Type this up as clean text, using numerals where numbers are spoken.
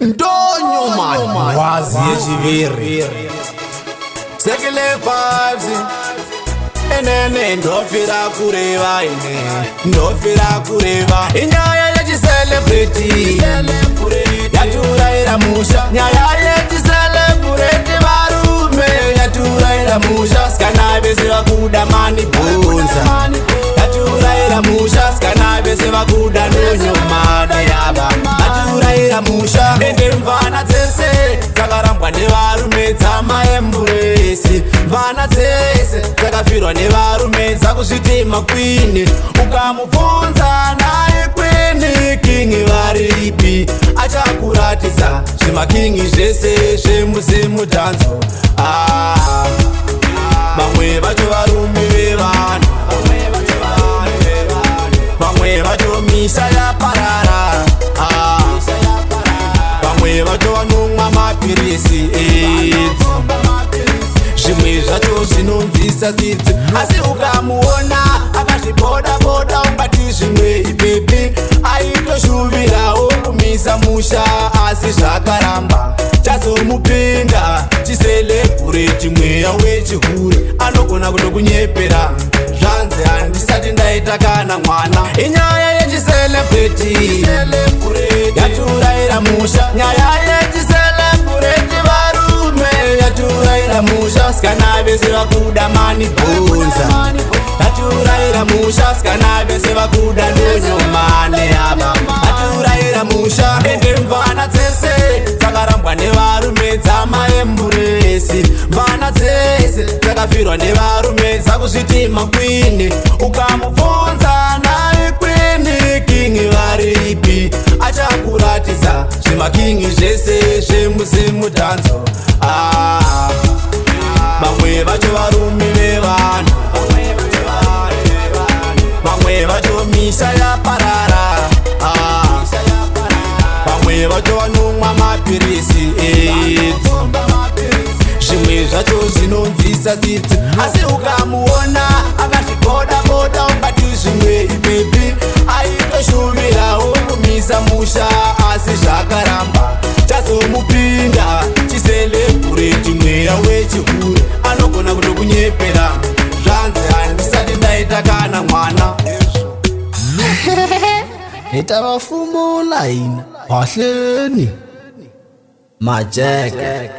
Ndonyo man wazi yechiviri sekele vibes enene ndofira kureva ndofira kureva inyaya yechiselebrity yaturaira musha nyaya yechiselebrity varume yaturaira musha sikana vese vakuda mani bonza yaturaira musha sikana vese vakuda ndonyomane yava yaturaira musha ende mvana dzese dzakarambwa nevarume dzamaemburesi mvana dzese dzakafirwa nevarume dzakuzviti makwini ukamubvunza naye kwini kingi varipi achakuratidza zvimakingi zvese zvemuzimu dhanzo vamwe vacho varume vevanhu vamwe vacho misha yaparara vamwe vacho vanomwa mapirisi edzi zvimwe zvacho zvinomvisa dzidzi asi ukamuona akazviboda-boda ungati zvimwe ipepi aitoshuvirawo kumisa musha asi zvakaramba chazomupinda chiselebureti mweya wechihure anogona kutokunyepera zvanzi handisati ndaita kana mwana inyaya yechiselebreti yaturaira musha nyaya yechiselebreti varume yaturaira musha sikana vese vakuda mani bonza yaturaira musha sikana vese vakuda ndonyomane yava yaturaira musha ende mvana dzese dzakarambwa nevarume dzamaemburesi mvana dzese dzakafirwa nevarume dzakuzviti makwini ukamubvunza naye kwini kingi varipi achakuratidza zvimakingi zvese zvemuzimu dhanzo vamwe vacho varume vevanhu vamwe vacho misha yaparara vamwe vacho vanomwa mapirisi edzi zvimwe zvacho zvinomvisa dzidzi asi ukamuona akazviboda-boda ungati zvimwe ipepi aitoshuvirawo kumisa musha asi zvakaramba chazomupinda chiselebureti mweya wechihure anogona kutokunyepera zvanzi handisati ndaita kana mwana ita vafumo laina wahleni majeke